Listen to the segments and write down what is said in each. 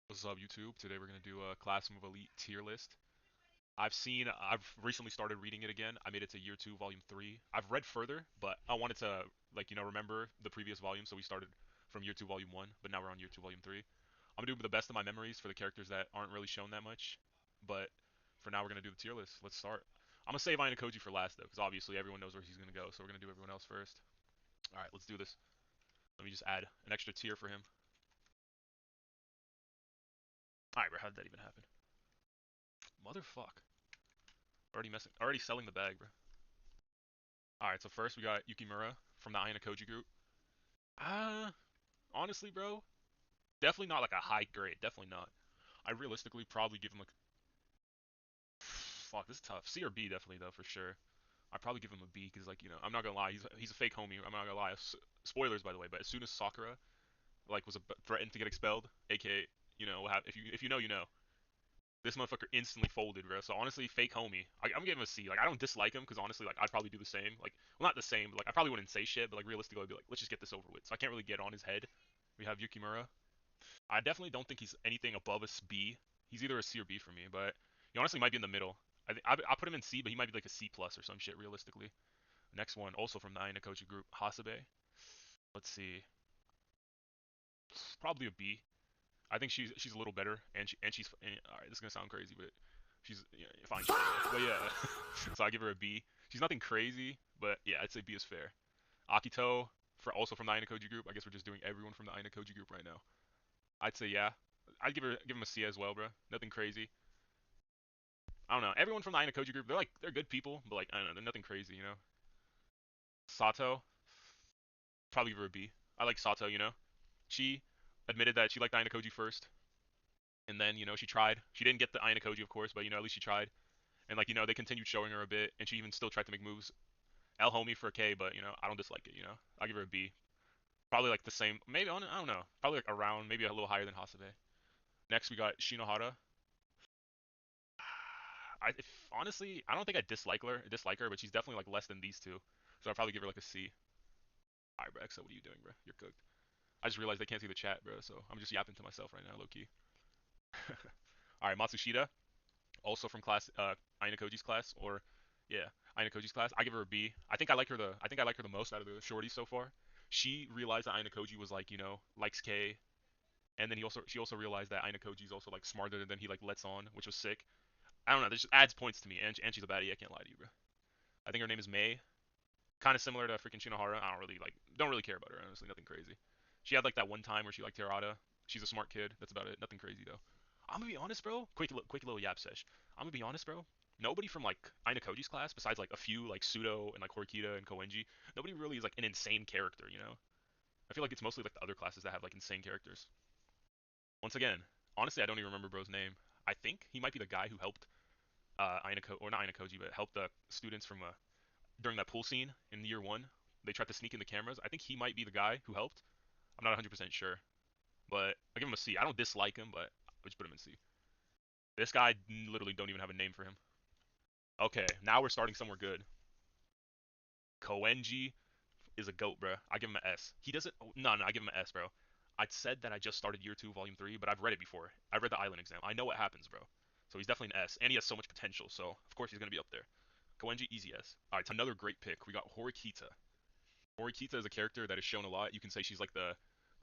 What's up, YouTube? Today we're gonna do a Class Move Elite tier list. I've recently started reading it again. I made it to Year 2, Volume 3. I've read further, but I wanted to, remember the previous volume, so we started from Year 2, Volume 1, but now we're on Year 2, Volume 3. I'm gonna do the best of my memories for the characters that aren't really shown that much, but for now we're gonna do the tier list. Let's start. I'm gonna save Koji for last, though, because obviously everyone knows where he's gonna go, so we're gonna do everyone else first. Alright, let's do this. Let me just add an extra tier for him. Alright, bro, how did that even happen? Motherfuck. Already selling the bag, bro. Alright, so first we got Yukimura from the Koji group. Uh, Honestly, bro, definitely not like a high grade. Definitely not. I realistically probably give him like, fuck, this is tough. C or B definitely though for sure. I'd probably give him a B because I'm not gonna lie, he's a fake homie. I'm not gonna lie. Spoilers by the way, but as soon as Sakura was threatened to get expelled, aka if you know you know, this motherfucker instantly folded, bro. So honestly, fake homie. I'm giving him a C. Like I don't dislike him because honestly, I'd probably do the same. Well, not the same, but I probably wouldn't say shit. But realistically, I'd be like, let's just get this over with. So I can't really get on his head. We have Yukimura. I definitely don't think he's anything above a B. He's either a C or B for me, but he honestly might be in the middle. I put him in C, but he might be like a C plus or some shit realistically. Next one, also from the Ainakoji group, Hasabe. Let's see, probably a B. I think she's a little better, all right. This is gonna sound crazy, but she's fine. But yeah, so I give her a B. She's nothing crazy, but yeah, I'd say B is fair. Akito, also from the Ainakoji group. I guess we're just doing everyone from the Ainakoji group right now. I'd say yeah. I'd give him a C as well, bro. Nothing crazy. I don't know. Everyone from the Ainakoji group, they're good people, but I don't know, they're nothing crazy, you know. Sato, probably give her a B. I like Sato, you know. She admitted that she liked Ainakoji first, and then she tried. She didn't get the Ainakoji, of course, but at least she tried. And they continued showing her a bit, and she even still tried to make moves. L homie for a K, but I don't dislike it. I'll give her a B. Probably like the same, maybe I don't know. Probably like around, maybe a little higher than Hasabe. Next we got Shinohara. Honestly, I don't think I dislike her, but she's definitely like less than these two. So I'll probably give her like a C. Alright, bro. So what are you doing, bro? You're cooked. I just realized they can't see the chat, bro. So I'm just yapping to myself right now, low key. Alright, Matsushita, also from Ainakoji's class, or yeah, Ainakoji's class. I give her a B. I think I like her the most out of the shorties so far. She realized that Ainakoji was likes K, and then she also realized that Ainakoji is also like smarter than he lets on, which was sick. I don't know. This just adds points to me, and she's a baddie. I can't lie to you, bro. I think her name is May. Kind of similar to freaking Shinohara. I don't really care about her honestly. Nothing crazy. She had like that one time where she liked Terada. She's a smart kid. That's about it. Nothing crazy though. I'm gonna be honest, bro. Quick little yap sesh. I'm gonna be honest, bro. Nobody from Aina Koji's class, besides like a few like Pseudo and like Horikita and Koenji, nobody really is like an insane character. I feel like it's mostly like the other classes that have like insane characters. Once again, honestly, I don't even remember bro's name. I think he might be the guy who helped or not Aina Koji, but helped the students from during that pool scene in year one. They tried to sneak in the cameras. I think he might be the guy who helped. I'm not 100% sure, but I give him a C. I don't dislike him, but I just put him in C. This guy literally don't even have a name for him. Okay, now we're starting somewhere good. Koenji is a goat, bro. I give him an S. He doesn't. No, I give him an S, bro. I said that I just started year two, volume three, but I've read it before. I read the island exam. I know what happens, bro. So he's definitely an S, and he has so much potential. So of course he's gonna be up there. Koenji, easy S. All right, it's another great pick. We got Horikita. Horikita is a character that is shown a lot. You can say she's like the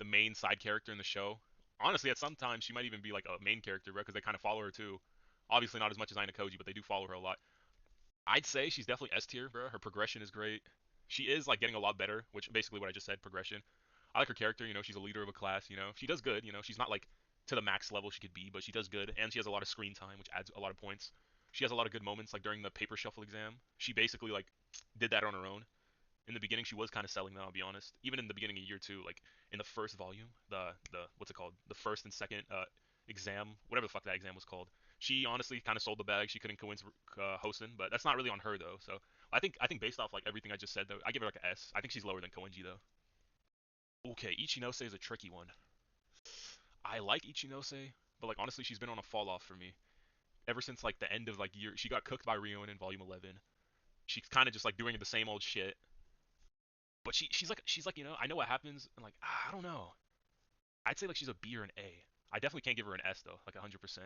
main side character in the show. Honestly, at some times she might even be like a main character, bro, because they kind of follow her too. Obviously not as much as Aina Koji, but they do follow her a lot. I'd say she's definitely S tier, bro. Her progression is great. She is like getting a lot better, which basically what I just said, progression. I like her character. She's a leader of a class. She does good. She's not like to the max level she could be, but she does good, and she has a lot of screen time, which adds a lot of points. She has a lot of good moments, like during the paper shuffle exam. She basically did that on her own. In the beginning, she was kind of selling though. I'll be honest. Even in the beginning of year two, like in the first volume, the what's it called, the first and second exam, whatever the fuck that exam was called. She honestly kind of sold the bag. She couldn't convince Hosen, but that's not really on her though. So I think based off like everything I just said though, I give her like an S. I think she's lower than Koenji though. Okay, Ichinose is a tricky one. I like Ichinose, but honestly, she's been on a fall off for me ever since the end of year. She got cooked by Rion in volume 11. She's kind of just doing the same old shit. But she's like I know what happens, and I don't know. I'd say she's a B or an A. I definitely can't give her an S though, like 100%.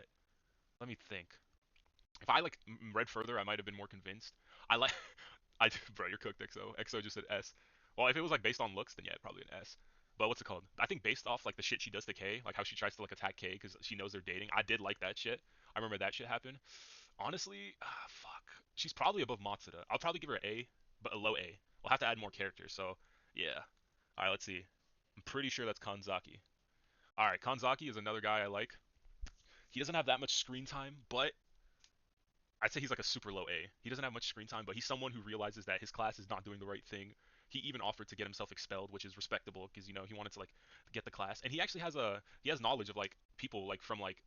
Let me think. If I like read further, I might have been more convinced. I like, bro, you're cooked, XO. XO just said S. Well, if it was like based on looks, then yeah, probably an S. But what's it called? I think based off like the shit she does to K, like how she tries to like attack K because she knows they're dating. I did like that shit. I remember that shit happened. Honestly, fuck. She's probably above Matsuda. I'll probably give her an A, but a low A. We'll have to add more characters. So yeah. All right, let's see. I'm pretty sure that's Kanzaki. All right, Kanzaki is another guy I like. He doesn't have that much screen time, but I'd say he's like a super low A. He doesn't have much screen time, but he's someone who realizes that his class is not doing the right thing. He even offered to get himself expelled, which is respectable because he wanted to like get the class, and he has knowledge of like people like from like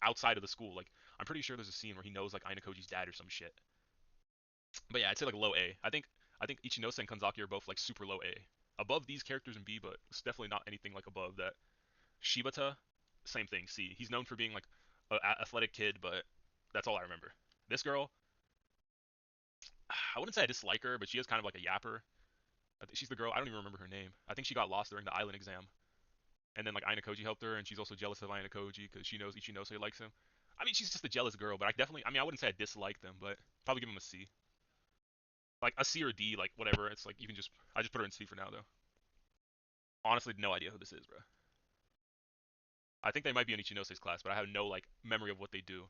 outside of the school. Like I'm pretty sure there's a scene where he knows like Ainakoji's dad or some shit. But yeah, I'd say like low A. I think Ichinose and Kanzaki are both like super low A. Above these characters in B, but it's definitely not anything like above that. Shibata, same thing. C. He's known for being like an athletic kid, but that's all I remember. This girl, I wouldn't say I dislike her, but she is kind of like a yapper. I think she's the girl. I don't even remember her name. I think she got lost during the island exam, and then like Ainakoji helped her, and she's also jealous of Ainakoji because she knows Ichinose likes him. I mean, she's just a jealous girl, but I mean, I wouldn't say I dislike them, but probably give them a C, like a C or D, like whatever. It's like you can just, I just put her in C for now though. Honestly, no idea who this is, bro. I think they might be in Ichinose's class, but I have no like memory of what they do.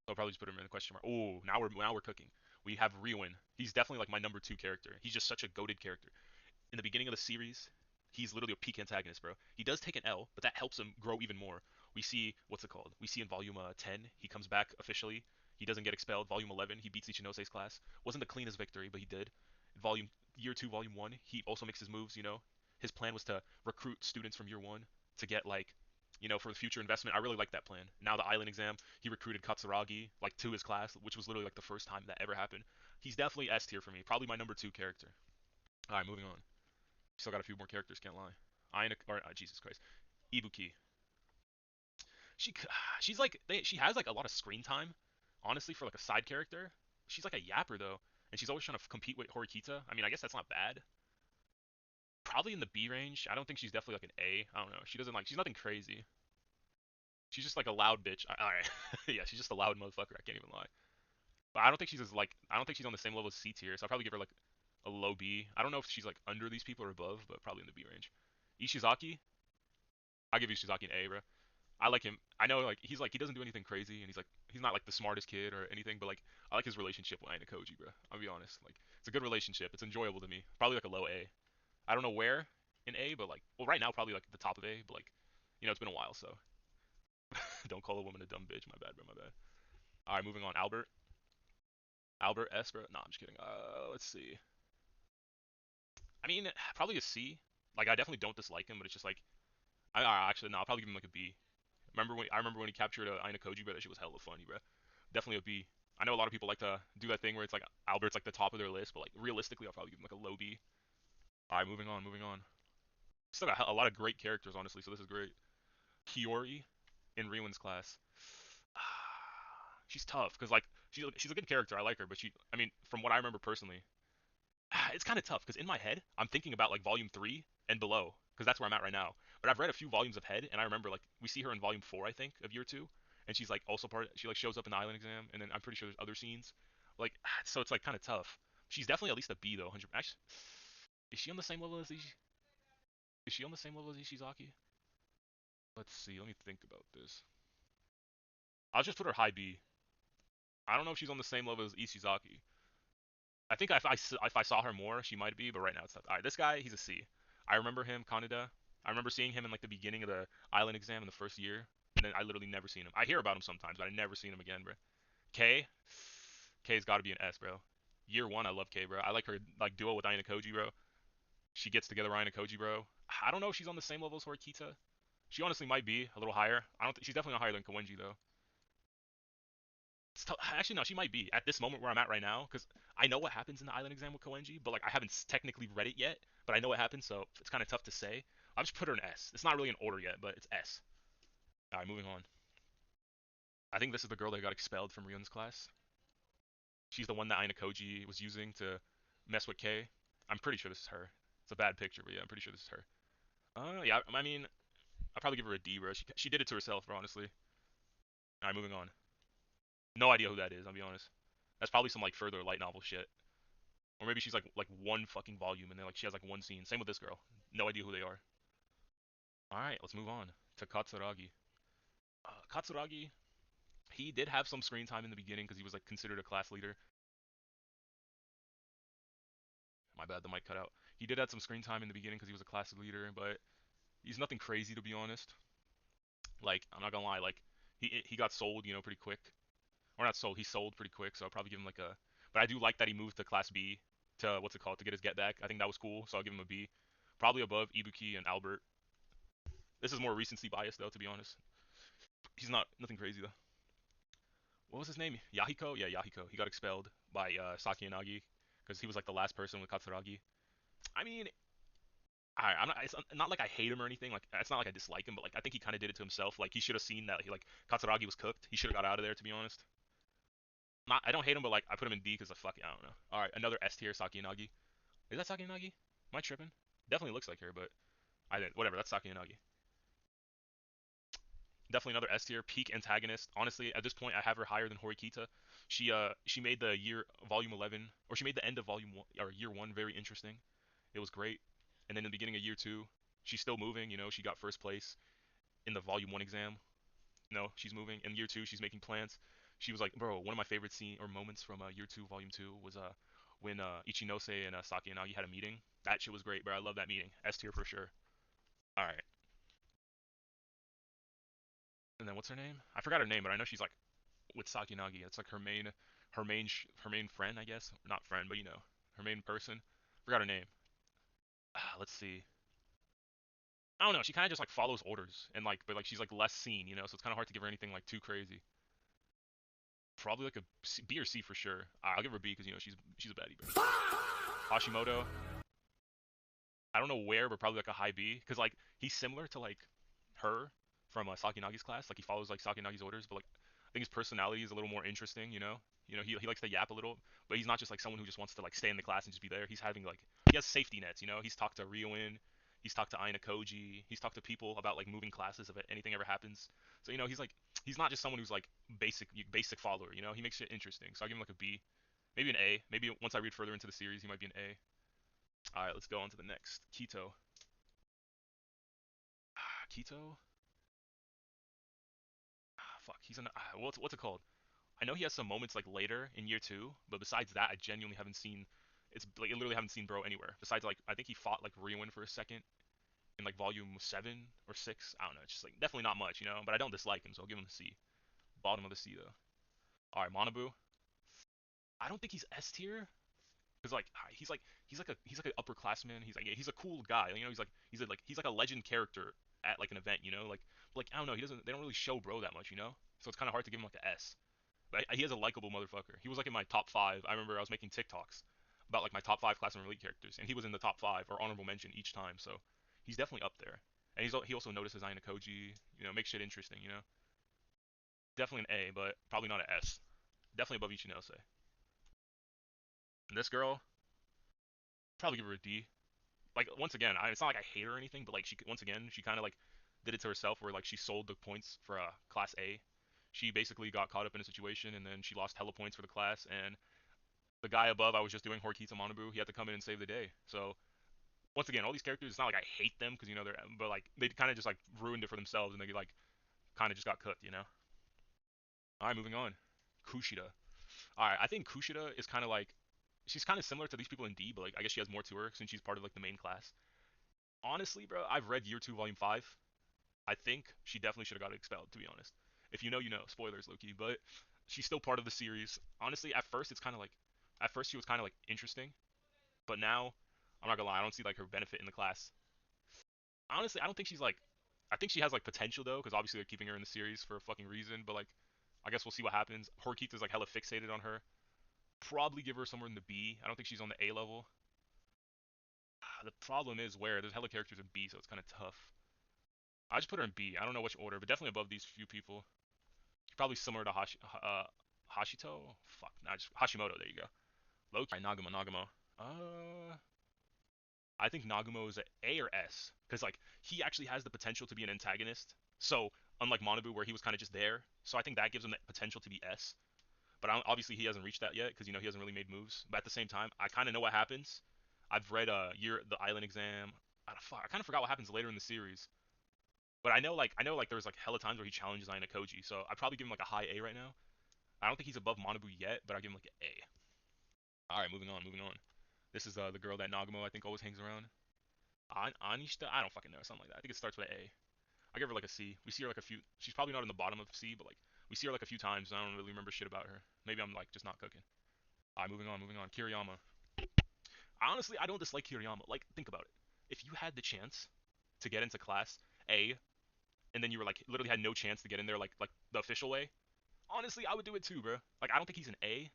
So I'll probably just put him in the question mark. Oh, now we're cooking. We have Riwin. He's definitely like my number two character. He's just such a goaded character. In the beginning of the series, he's literally a peak antagonist, bro. He does take an L, but that helps him grow even more. We see what's it called? We see in volume 10, he comes back officially. He doesn't get expelled. Volume 11, he beats Ichinose's class. Wasn't the cleanest victory, but he did. In volume year 2, volume 1, he also makes his moves, His plan was to recruit students from year 1 to get like for the future investment. I really like that plan. Now the island exam, he recruited Katsuragi like to his class, which was literally like the first time that ever happened. He's definitely S tier for me. Probably my number 2 character. All right, moving on. Still got a few more characters, can't lie. Jesus Christ, Ibuki. She she's like she has like a lot of screen time. Honestly, for like a side character, she's like a yapper though, and she's always trying to compete with Horikita. I mean, I guess that's not bad. Probably in the B range. I don't think she's definitely like an A. I don't know. She doesn't like. She's nothing crazy. She's just like a loud bitch. All right, yeah, she's just a loud motherfucker. I can't even lie. But I don't think she's as like. I don't think she's on the same level as C tier. So I'll probably give her like a low B. I don't know if she's like under these people or above, but probably in the B range. Ishizaki, I'll give Ishizaki an A, bro. I like him. I know like he doesn't do anything crazy, and he's not like the smartest kid or anything, but like I like his relationship with Aina Koji, bro. I'll be honest. Like it's a good relationship. It's enjoyable to me. Probably like a low A. I don't know where in A, but like well right now probably like the top of A, but like it's been a while, so don't call a woman a dumb bitch. My bad, bro. My bad. All right, moving on. Albert. Albert S, bro. No, I'm just kidding. Let's see. I mean, probably a C. Like I definitely don't dislike him, but it's just like actually no, I'll probably give him like a B. I remember when he captured Aina Koji, bro. That shit was hella funny, bro. Definitely a B. I know a lot of people like to do that thing where it's like Albert's like the top of their list, but like realistically, I'll probably give him like a low B. All right, moving on, moving on. Still got a lot of great characters, honestly, so this is great. Hiyori in Riwin's class. She's tough because like she's a good character. I like her, but I mean, from what I remember personally, it's kind of tough because in my head, I'm thinking about like volume 3 and below because that's where I'm at right now. But I've read a few volumes of Head, and I remember like we see her in volume 4, I think, of year 2, and she's like also part. She like shows up in the island exam, and then I'm pretty sure there's other scenes. Like so, it's like kind of tough. She's definitely at least a B though. 100. Actually, is she on the same level as Is she on the same level as Ishizaki? Let's see. Let me think about this. I'll just put her high B. I don't know if she's on the same level as Ishizaki. I think if I saw her more, she might be, but right now it's not. All right, this guy, he's a C. I remember him, Kaneda. I remember seeing him in like the beginning of the island exam in the first year, and then I literally never seen him. I hear about him sometimes, but I never seen him again, bro. K, K's got to be an S, bro. Year 1, I love K, bro. I like her like duo with Aina Koji, bro. She gets together Aina Koji, bro. I don't know if she's on the same level as Horikita. She honestly might be a little higher. I don't. She's definitely not higher than Kawenji though. Actually, no, she might be at this moment where I'm at right now because I know what happens in the island exam with Koenji, but like I haven't technically read it yet, but I know what happens, so it's kind of tough to say. I'll just put her in S. It's not really in order yet, but it's S. All right, moving on. I think this is the girl that got expelled from Ryun's class. She's the one that Aina Koji was using to mess with K. I'm pretty sure this is her. It's a bad picture, but yeah, I'm pretty sure this is her. Yeah, I mean, I'd probably give her a D, bro. She did it to herself, bro. Honestly. All right, moving on. No idea who that is. I'll be honest. That's probably some like further light novel shit, or maybe she's like one fucking volume and then like she has like one scene. Same with this girl. No idea who they are. All right, let's move on to Katsuragi. Katsuragi, he did have some screen time in the beginning because he was like considered a class leader. My bad, the mic cut out. He did have some screen time in the beginning because he was a class leader, but he's nothing crazy to be honest. Like I'm not gonna lie, like he got sold, pretty quick. Or not sold, he sold pretty quick, so I'll probably give him like a. But I do like that he moved to Class B to what's it called to get his get back. I think that was cool, so I'll give him a B. Probably above Ibuki and Albert. This is more recency bias though, to be honest. He's not nothing crazy though. What was his name? Yahiko? Yeah, Yahiko. He got expelled by Saki and Nagi because he was like the last person with Katsuragi. I mean, I'm not. It's not like I hate him or anything. Like it's not like I dislike him, but like I think he kind of did it to himself. Like he should have seen that he like Katsuragi was cooked. He should have got out of there, to be honest. Not, I don't hate him, but like I put him in D because fuck it, I don't know. All right, another S tier, Saki and Nagi. Is that Saki and Nagi? Am I tripping? Definitely looks like her, but I didn't. Whatever. That's Saki and Nagi. Definitely another S tier, peak antagonist. Honestly, at this point, I have her higher than Horikita. She made the year volume 11, or she made the end of volume one, or year one very interesting. It was great. And then in the beginning of year two, she's still moving. She got first place in the volume one exam. She's moving. In year two, she's making plans. She was like, bro, one of my favorite scene or moments from year two, volume two was when Ichinose and Saki and Nagi had a meeting. That shit was great, bro. I love that meeting. S tier for sure. All right. And then what's her name? I forgot her name, but I know she's like with Saki Nagi. It's like her main friend, I guess. Not friend, but her main person. Forgot her name. Let's see. I don't know. She kind of just like follows orders and like, but like she's like less seen, so it's kind of hard to give her anything like too crazy. Probably like a B or C for sure. I'll give her a B because she's a baddie, bro. Hashimoto, I don't know where, but probably like a high B because like he's similar to like her from Saki Nagi's class. Like he follows like Saki Nagi's orders, but like I think his personality is a little more interesting. He likes to yap a little, but he's not just like someone who just wants to like stay in the class and just be there. He's having like he has safety nets. He's talked to Ryoin, he's talked to Aina Koji, he's talked to people about like moving classes if anything ever happens. So he's not just someone who's like basic follower. He makes it interesting. So I give him like a B, maybe an A. Maybe once I read further into the series, he might be an A. All right, let's go on to the next. Keto. Keto. Fuck. He's an. What's it called? I know he has some moments like later in year two, but besides that, I genuinely haven't seen. It's like I literally haven't seen bro anywhere. Besides like I think he fought like Ryuin for a second in like volume 7 or 6. I don't know. It's just like definitely not much. But I don't dislike him, so I'll give him a C. Bottom of the C though. All right, Manabu. I don't think he's S tier because like he's like an upperclassman. He's a cool guy. He's like a legend character at like an event. Like I don't know. They don't really show bro that much. So it's kind of hard to give him like a S. But he is a likable motherfucker. He was like in my top five. I remember I was making TikToks about like my top five classroom elite characters, and he was in the top five or honorable mention each time. So he's definitely up there. And he also notices Aina Koji. Makes shit interesting. Definitely an A, but probably not an S. Definitely above Ichinose. And this girl, probably give her a D. Like once again, it's not like I hate her or anything, but like she kind of like did it to herself where like she sold the points for class A. She basically got caught up in a situation and then she lost hella points for the class and the guy above I was just doing Horikita Manabu, he had to come in and save the day. So once again, all these characters, it's not like I hate them because they're, but like they kind of just like ruined it for themselves and they like kind of just got cooked. All right, moving on. Kushida. All right, I think Kushida is kind of like she's kind of similar to these people in D, but like I guess she has more to her since she's part of like the main class. Honestly, bro, I've read year two, volume 5. I think she definitely should have got expelled, to be honest. If you know, you know. Spoilers, Loki, but she's still part of the series. Honestly, at first it's kind of like, at first she was kind of like interesting, but now I'm not gonna lie, I don't see like her benefit in the class. Honestly, I don't think she's like, I think she has like potential though, because obviously they're keeping her in the series for a fucking reason. But like, I guess we'll see what happens. Horikita's like hella fixated on her. Probably give her somewhere in the B. I don't think she's on the A level. The problem is where there's hella characters in B, so it's kind of tough. I just put her in B. I don't know which order, but definitely above these few people. Probably similar to Hashito. Fuck, nah, just Hashimoto. There you go. Loki. Right, Nagamo. Uh, I think Nagumo is a A or S because like he actually has the potential to be an antagonist. So unlike Manabu where he was kind of just there, so I think that gives him the potential to be S. But obviously he hasn't reached that yet because he hasn't really made moves. But at the same time, I kind of know what happens. I've read the Island Exam. I kind of forgot what happens later in the series. But I know like there's like hella times where he challenges Aina Koji. So I'd probably give him like a high A right now. I don't think he's above Manabu yet, but I give him like an A. All right, moving on, moving on. This is the girl that Nagumo I think always hangs around. Anishita? I don't fucking know, something like that. I think it starts with an A. I give her like a C. We see her like a few. She's probably not in the bottom of C, but like we see her like a few times, and I don't really remember shit about her. Maybe I'm like just not cooking. Alright, moving on, moving on. Kiriyama. Honestly, I don't dislike Kiriyama. Like, think about it. If you had the chance to get into class A, and then you were like literally had no chance to get in there like the official way, honestly, I would do it too, bro. Like, I don't think he's an A,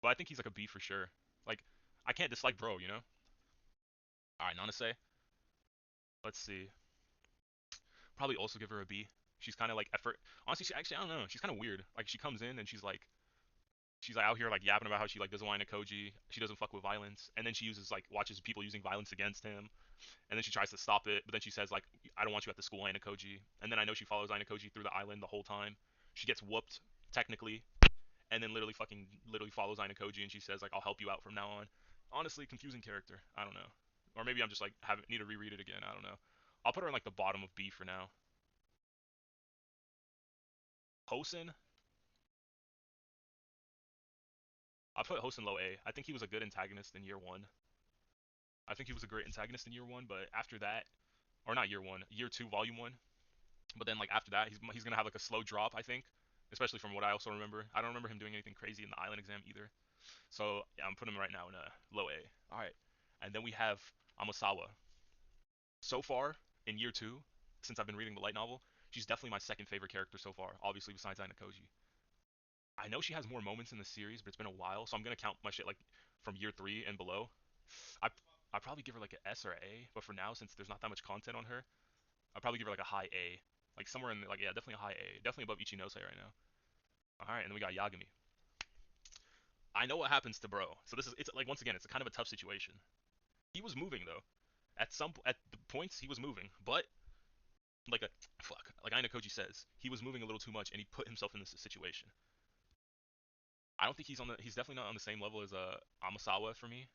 but I think he's like a B for sure. Like, I can't dislike bro, you know. All right, Nanase. Let's see. Probably also give her a B. She's kind of like effort. Honestly, she actually I don't know. She's kind of weird. Like she comes in and she's like out here like yapping about how she like doesn't want Koji. She doesn't fuck with violence, and then she uses like watches people using violence against him, and then she tries to stop it, but then she says like I don't want you at the school, Aina Koji. And then I know she follows Aina Koji through the island the whole time. She gets whooped technically, and then literally follows Aina Koji, and she says like I'll help you out from now on. Honestly, confusing character. I don't know, or maybe I'm just like need to reread it again. I don't know. I'll put her in like the bottom of B for now. Hosen, I put Hosen low A. I think he was a good antagonist in year one. I think he was a great antagonist in year one, but after that, or not year one, year two, volume one. But then like after that, he's gonna have like a slow drop, I think, especially from what I also remember. I don't remember him doing anything crazy in the island exam either. So yeah, I'm putting him right now in a low A. All right, and then we have Amasawa. So far in year two, since I've been reading the light novel, she's definitely my second favorite character so far, obviously besides Aina Koji. I know she has more moments in the series, but it's been a while, so I'm gonna count my shit like from year three and below. I I probably give her like an S or an A, but for now, since there's not that much content on her, I'll probably give her like a high A, like somewhere in like yeah, definitely a high A, definitely above Ichinose right now. All right, and then we got Yagami. I know what happens to Bro, so it's like once again, it's a kind of a tough situation. He was moving though. At the points he was moving, but like a like Aina Koji says, he was moving a little too much, and he put himself in this situation. I don't think he's definitely not on the same level as Amasawa for me.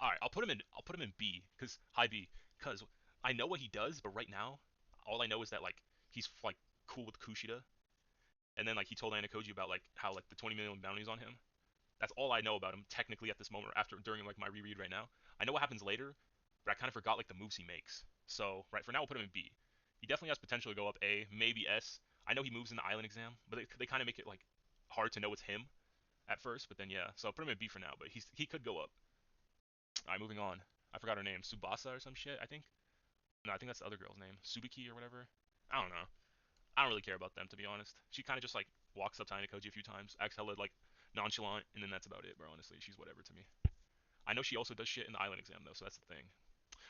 All right, I'll put him in B because high B because I know what he does, but right now all I know is that like he's like cool with Kushida, and then like he told Anakoji about like how like the 20 million bounties on him. That's all I know about him technically at this moment. After during like my reread right now, I know what happens later, but I kind of forgot like the moves he makes. So right for now we'll put him in B. He definitely has potential to go up A, maybe S. I know he moves in the island exam, but they kind of make it like hard to know it's him at first. But then yeah, so I'll put him in B for now. But he could go up. All right, moving on. I forgot her name. Subasa or some shit, I think. No, I think that's the other girl's name. Subiki or whatever. I don't know. I don't really care about them, to be honest. She kind of just, like, walks up to Koji a few times, acts hella, like, nonchalant, and then that's about it, bro, honestly. She's whatever to me. I know she also does shit in the island exam, though, so that's the thing.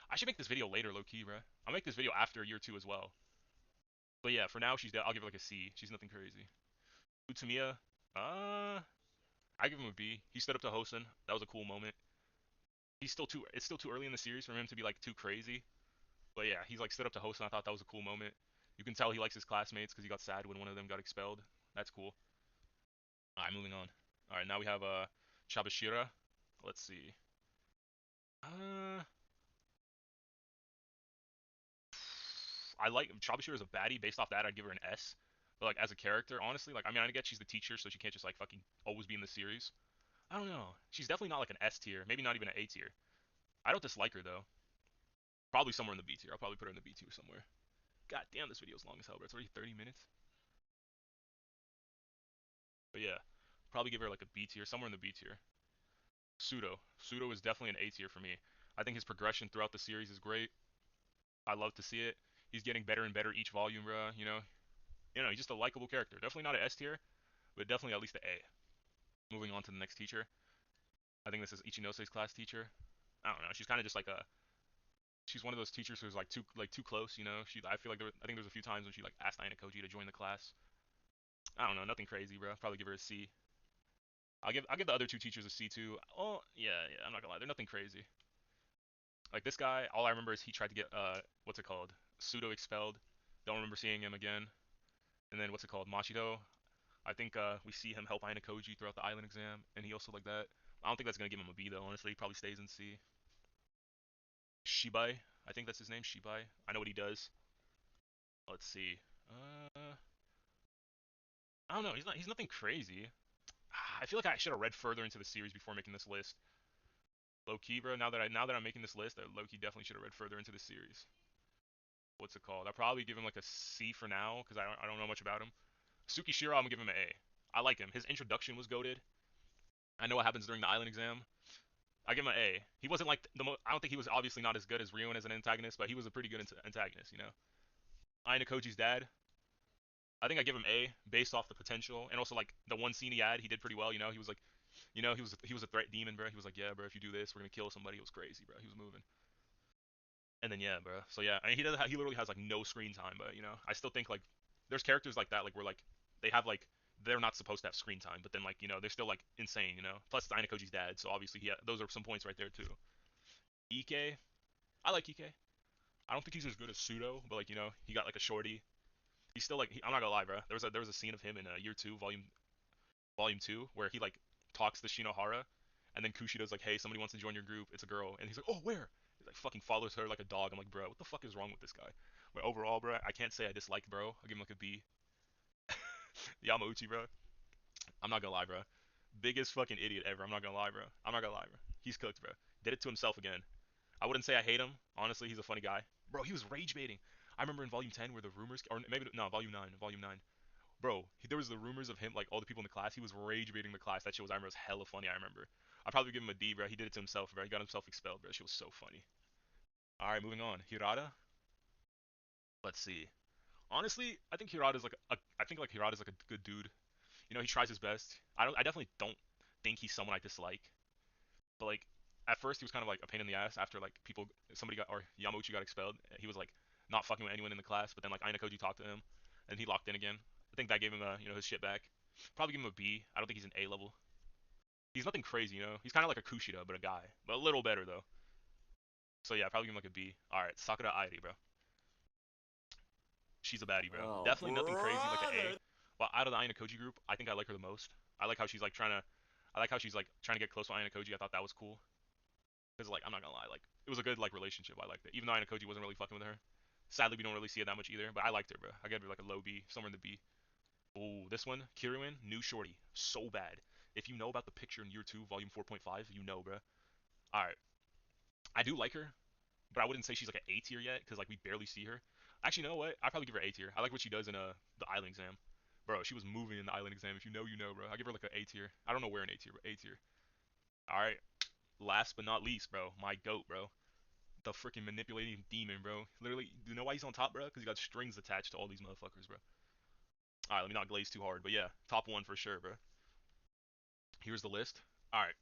I should make this video later, low-key, bro. I'll make this video after year 2 as well. But yeah, for now, I'll give her, like, a C. She's nothing crazy. Utsumiya, I give him a B. He stood up to Hosen. That was a cool moment. It's still too early in the series for him to be, like, too crazy. But yeah, he's like stood up to host, and I thought that was a cool moment. You can tell he likes his classmates because he got sad when one of them got expelled. That's cool. All right, moving on. All right, now we have Chabashira. Let's see. Uh, I like Chabashira as a baddie. Based off that, I'd give her an S. But like as a character, honestly, like I mean, I get she's the teacher, so she can't just like fucking always be in the series. I don't know. She's definitely not like an S tier. Maybe not even an A tier. I don't dislike her though. Probably somewhere in the B tier. I'll probably put her in the B tier somewhere. God damn, this video is long as hell, bro. It's already 30 minutes. But yeah, probably give her like a B tier, somewhere in the B tier. Pseudo is definitely an A tier for me. I think his progression throughout the series is great. I love to see it. He's getting better and better each volume, bro. He's just a likable character. Definitely not an S tier, but definitely at least an A. Moving on to the next teacher. I think this is Ichinose's class teacher. I don't know. She's kind of just like a. She's one of those teachers who's like too close. I feel like I think there's a few times when she like asked Aina Koji to join the class. I don't know. Nothing crazy, bro. Probably give her a C. I'll give the other two teachers a C too. Oh yeah, yeah. I'm not gonna lie. They're nothing crazy. Like this guy, all I remember is he tried to get what's it called? Pseudo expelled. Don't remember seeing him again. And then what's it called? Machito. I think we see him help Aina Koji throughout the island exam, and he also like that. I don't think that's gonna give him a B though. Honestly, he probably stays in C. Shibai, I think that's his name. Shibai. I know what he does. Let's see. I don't know. He's not. He's nothing crazy. I feel like I should have read further into the series before making this list. Low key, bro. Now that I'm making this list, I low key definitely should have read further into the series. What's it called? I'll probably give him like a C for now because I don't know much about him. Tsukishiro, I'm gonna give him an A. I like him. His introduction was goaded. I know what happens during the island exam. I give him an A. He wasn't like I don't think he was obviously not as good as Ryuin as an antagonist, but he was a pretty good antagonist. Aina Koji's dad. I think I give him A based off the potential and also like the one scene he had, he did pretty well. He was like, he was a threat demon, bro. He was like, yeah, bro, if you do this, we're gonna kill somebody. It was crazy, bro. He was moving. And then yeah, bro. So yeah, I mean, he literally has like no screen time, but I still think like there's characters like that, like where like they have like they're not supposed to have screen time, but then like they're still like insane. Plus it's Aina Koji's dad, so obviously those are some points right there too. Ike, I like Ike. I don't think he's as good as Pseudo, but like he got like a shorty. He's still like I'm not gonna lie, bro. There was a scene of him in year two, volume 2, where he like talks to Shinohara, and then Kushida's like, hey, somebody wants to join your group. It's a girl, and he's like, oh, where? He like fucking follows her like a dog. I'm like, bro, what the fuck is wrong with this guy? But overall, bro, I can't say I dislike bro. I'll give him like a B. Yamauchi, bro. I'm not gonna lie, bro. Biggest fucking idiot ever. I'm not gonna lie, bro. I'm not gonna lie, bro. He's cooked, bro. Did it to himself again. I wouldn't say I hate him. Honestly, he's a funny guy. Bro, he was rage baiting. I remember in volume 10 where the rumors, or maybe no, volume 9, volume 9. Bro, there was the rumors of him, like all the people in the class. He was rage baiting the class. That shit was hella funny. I remember. I'd probably give him a D, bro. He did it to himself, bro. He got himself expelled, bro. She was so funny. All right, moving on. Hirata. Let's see. Honestly, I think Hirata's like a good dude. He tries his best. I definitely don't think he's someone I dislike. But like at first he was kind of like a pain in the ass after like somebody got or Yamauchi got expelled. He was like not fucking with anyone in the class, but then like Aina Koji talked to him and he locked in again. I think that gave him his shit back. Probably give him a B. I don't think he's an A level. He's nothing crazy. He's kind of like a Kushida, but a guy, but a little better though. So yeah, probably give him like a B. All right, Sakura Airi, bro. She's a baddie, bro. Oh, Definitely nothing crazy like an A. brother. But out of the Aina Koji group, I think I like her the most. I like how she's like trying to, I like how she's like trying to get close to Aina Koji. I thought that was cool. Because like I'm not gonna lie, like it was a good like relationship. I liked it, even though Aina Koji wasn't really fucking with her. Sadly, we don't really see it that much either. But I liked her, bro. I gave her like a low B, somewhere in the B. Oh, this one, Kiruin, new shorty, so bad. If you know about the picture in year two, volume 4.5, you know, bro. All right, I do like her, but I wouldn't say she's like an A tier yet because like we barely see her. Actually, you know what? I'd probably give her A tier. I like what she does in the island exam. Bro, she was moving in the island exam. If you know, you know, bro. I give her like an A tier. I don't know where an A tier, but A tier. All right. Last but not least, bro, my goat, bro. The freaking manipulating demon, bro. Literally, do you know why he's on top, bro? Because he got strings attached to all these motherfuckers, bro. All right, let me not glaze too hard, but yeah, top one for sure, bro. Here's the list. All right,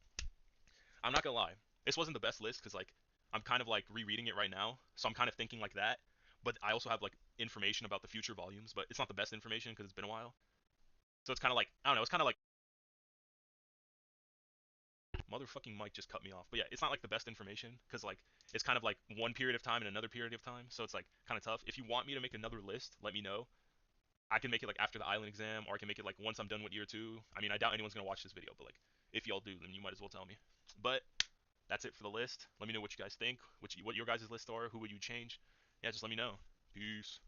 I'm not gonna lie, this wasn't the best list because like I'm kind of like rereading it right now, so I'm kind of thinking like that. But I also have like information about the future volumes, but it's not the best information because it's been a while. So it's kind of like I don't know. It's kind of like motherfucking Mike just cut me off. But yeah, it's not like the best information because like it's kind of like one period of time and another period of time. So it's like kind of tough. If you want me to make another list, let me know. I can make it like after the island exam, or I can make it like once I'm done with year two. I mean, I doubt anyone's gonna watch this video, but like if y'all do, then you might as well tell me. But that's it for the list. Let me know what you guys think, what your guys' list are. Who would you change? Yeah, just let me know. Peace.